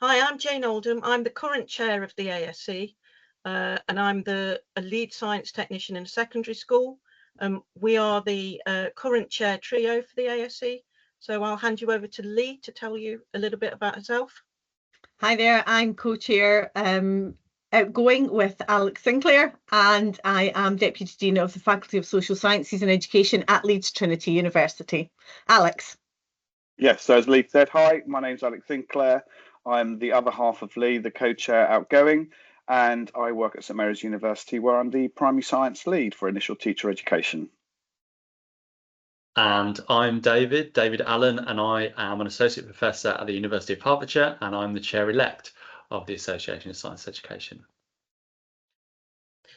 Hi, I'm Jane Oldham. I'm the current chair of the ASE, and I'm a lead science technician in a secondary school. We are the current chair trio for the ASE. So I'll hand you over to Lee to tell you a little bit about herself. Hi there, I'm co-chair outgoing with Alex Sinclair, and I am Deputy Dean of the Faculty of Social Sciences and Education at Leeds Trinity University. Alex. Yes, so as Lee said, hi, my name's Alex Sinclair. I'm the other half of Lee, the co-chair outgoing, and I work at St Mary's University where I'm the primary science lead for initial teacher education. And I'm David Allen, and I am an associate professor at the University of Hertfordshire, and I'm the chair-elect of the Association of Science Education.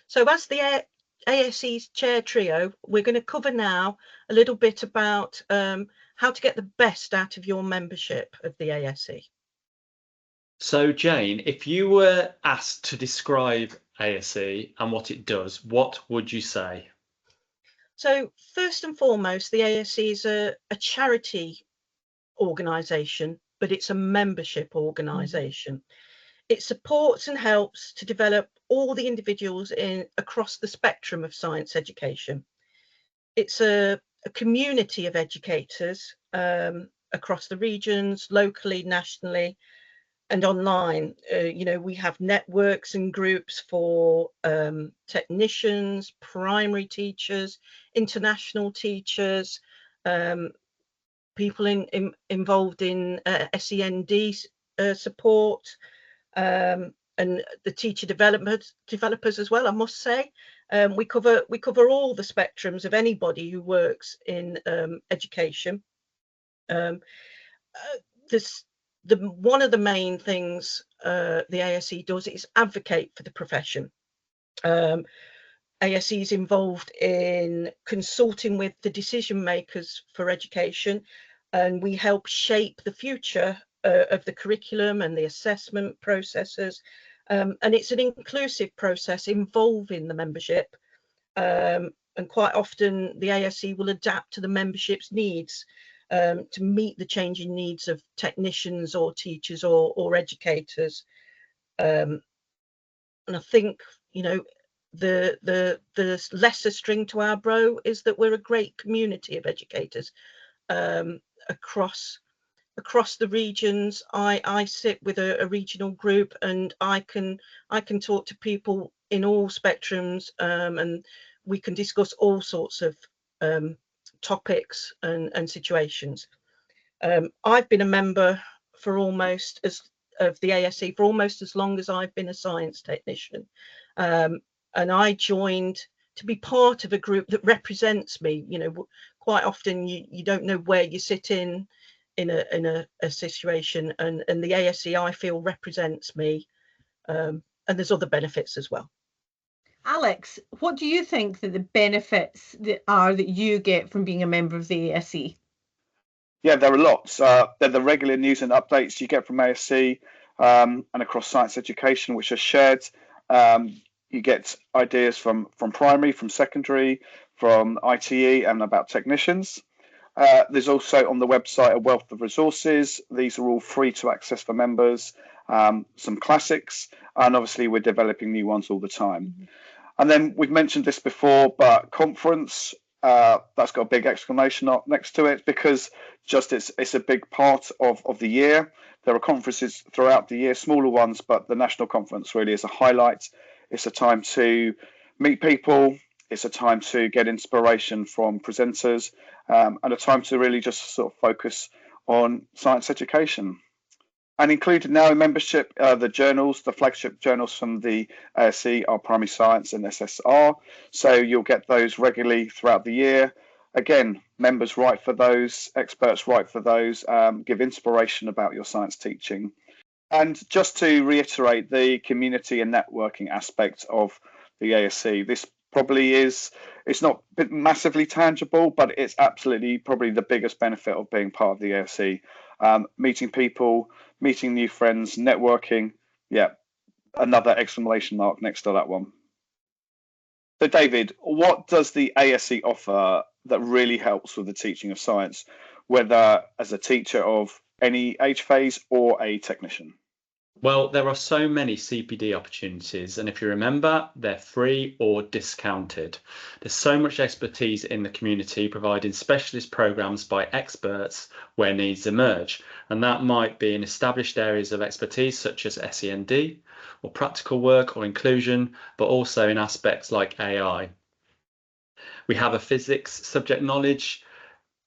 So as the ASE's chair trio, we're going to cover now a little bit about how to get the best out of your membership of the ASE. So Jane, if you were asked to describe ASE and what it does, what would you say? So first and foremost, the ASE is a charity organisation, but it's a membership organisation. It supports and helps to develop all the individuals across the spectrum of science education. It's a community of educators across the regions, locally, nationally, and online. We have networks and groups for technicians, primary teachers, international teachers, people involved in SEND support, and the teacher developers as well. I must say, we cover all the spectrums of anybody who works in education. One of the main things the ASE does is advocate for the profession. ASE is involved in consulting with the decision makers for education, and we help shape the future of the curriculum and the assessment processes. And it's an inclusive process involving the membership. And quite often the ASE will adapt to the membership's needs to meet the changing needs of technicians or teachers or educators. And I think, the lesser string to our bow is that we're a great community of educators across the regions. I sit with a regional group, and I can talk to people in all spectrums, and we can discuss all sorts of topics and situations. I've been a member for of the ASE for almost as long as I've been a science technician, and I joined to be part of a group that represents me. Quite often you don't know where you sit in a situation, and the ASE, I feel, represents me, and there's other benefits as well. Alex, what do you think that the benefits that you get from being a member of the ASE? Yeah, there are lots. They're the regular news and updates you get from ASE and across science education, which are shared. You get ideas from primary, from secondary, from ITE, and about technicians. There's also on the website a wealth of resources. These are all free to access for members, some classics, and obviously we're developing new ones all the time. Mm-hmm. And then we've mentioned this before, but conference, that's got a big exclamation mark next to it, because just it's a big part of the year. There are conferences throughout the year, smaller ones, but the national conference really is a highlight. It's a time to meet people. It's a time to get inspiration from presenters, and a time to really just sort of focus on science education. And included now in membership, the journals, the flagship journals from the ASE are Primary Science and SSR. So you'll get those regularly throughout the year. Again, members write for those, experts write for those, give inspiration about your science teaching. And just to reiterate the community and networking aspect of the ASE, this probably it's not massively tangible, but it's absolutely probably the biggest benefit of being part of the ASE. Meeting people, meeting new friends, networking. Yeah, another exclamation mark next to that one. So David, what does the ASE offer that really helps with the teaching of science, whether as a teacher of any age phase or a technician? Well, there are so many CPD opportunities, and if you remember, they're free or discounted. There's so much expertise in the community providing specialist programs by experts where needs emerge, and that might be in established areas of expertise such as SEND or practical work or inclusion, but also in aspects like AI. We have a physics subject knowledge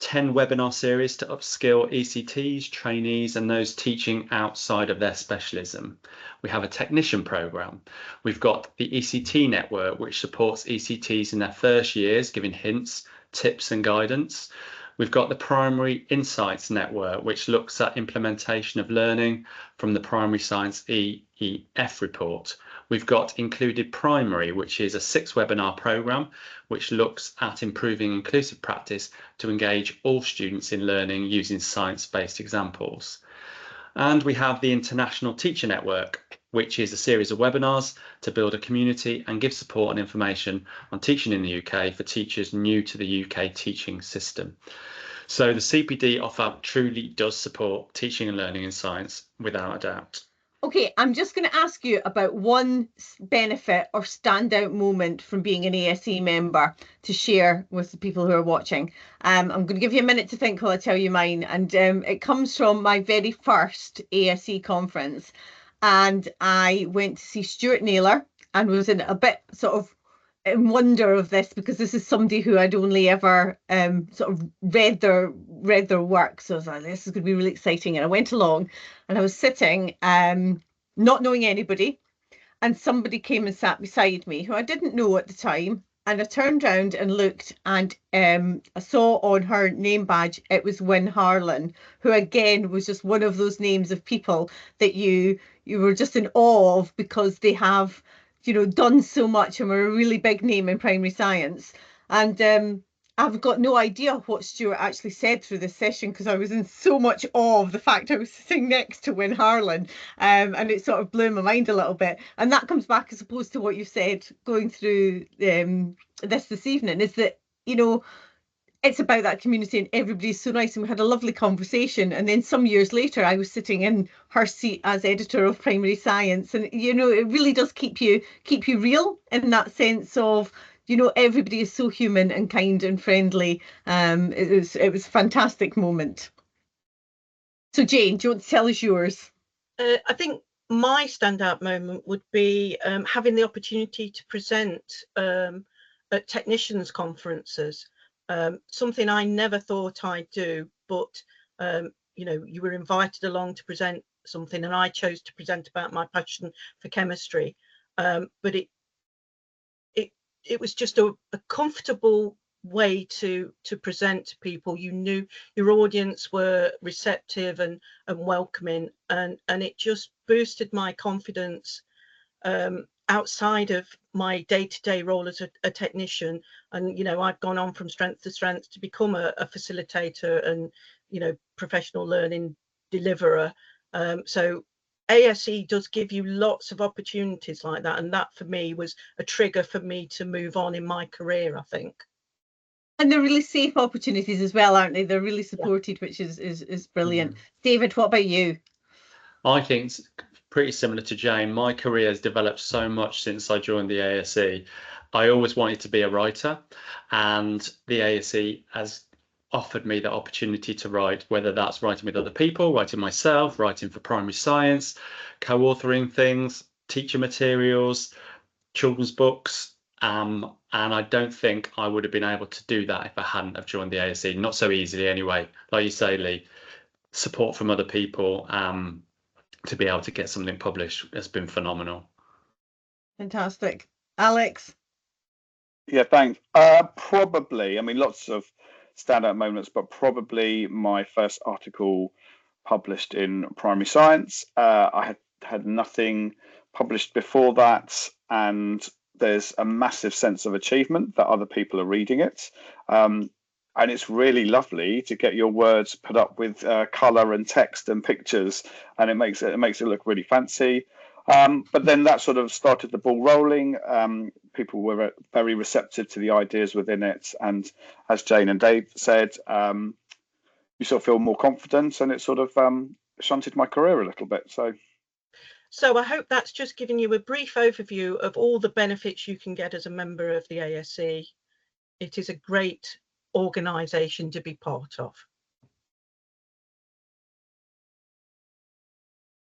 10 webinar series to upskill ECTs, trainees, and those teaching outside of their specialism. We have a technician program. We've got the ECT network, which supports ECTs in their first years, giving hints, tips, and guidance. We've got the Primary Insights Network, which looks at implementation of learning from the Primary Science EEF report. We've got Included Primary, which is a 6-webinar program which looks at improving inclusive practice to engage all students in learning using science-based examples. And we have the International Teacher Network, which is a series of webinars to build a community and give support and information on teaching in the UK for teachers new to the UK teaching system. So the CPD offer truly does support teaching and learning in science without a doubt. Okay, I'm just going to ask you about one benefit or standout moment from being an ASE member to share with the people who are watching. I'm going to give you a minute to think while I tell you mine. And it comes from my very first ASE conference. And I went to see Stuart Naylor and was in a bit sort of in wonder of this, because this is somebody who I'd only ever sort of read their work. So I was like, this is going to be really exciting. And I went along and I was sitting not knowing anybody, and somebody came and sat beside me who I didn't know at the time. And I turned around and looked, and I saw on her name badge it was Win Harlan, who again was just one of those names of people that you were just in awe of, because they have, you know, done so much and were a really big name in primary science. And I've got no idea what Stuart actually said through this session, because I was in so much awe of the fact I was sitting next to Win Harlan, and it sort of blew my mind a little bit. And that comes back, I suppose, to what you said going through this evening, is that, you know, it's about that community and everybody's so nice, and we had a lovely conversation. And then some years later I was sitting in her seat as editor of Primary Science, and you know, it really does keep you real in that sense of, you know, everybody is so human and kind and friendly. It was a fantastic moment. So Jane, do you want to tell us yours? I think my standout moment would be having the opportunity to present at technicians conferences. Something I never thought I'd do, but you know, you were invited along to present something, and I chose to present about my passion for chemistry. But it was just a comfortable way to present to people. You knew your audience were receptive and welcoming, and it just boosted my confidence outside of my day-to-day role as a technician. And you know, I've gone on from strength to strength to become a facilitator and, you know, professional learning deliverer. So ASE does give you lots of opportunities like that, and that for me was a trigger for me to move on in my career, I think. And they're really safe opportunities as well, aren't they? They're really supported, yeah, which is brilliant. David, what about you? I think it's pretty similar to Jane. My career has developed so much since I joined the ASE. I always wanted to be a writer, and the ASE has offered me the opportunity to write, whether that's writing with other people, writing myself, writing for primary science, co-authoring things, teacher materials, children's books. And I don't think I would have been able to do that if I hadn't have joined the ASE. Not so easily anyway. Like you say, Lee, support from other people to be able to get something published has been phenomenal. Fantastic. Alex? Yeah, thanks. Probably, I mean, lots of standout moments, but probably my first article published in Primary Science. I had nothing published before that, and there's a massive sense of achievement that other people are reading it. And it's really lovely to get your words put up with colour and text and pictures, and it makes it look really fancy. But then that sort of started the ball rolling. People were very receptive to the ideas within it, and as Jane and Dave said, you sort of feel more confident, and it sort of shunted my career a little bit. So So I hope that's just given you a brief overview of all the benefits you can get as a member of the ASE. It is a great organisation to be part of.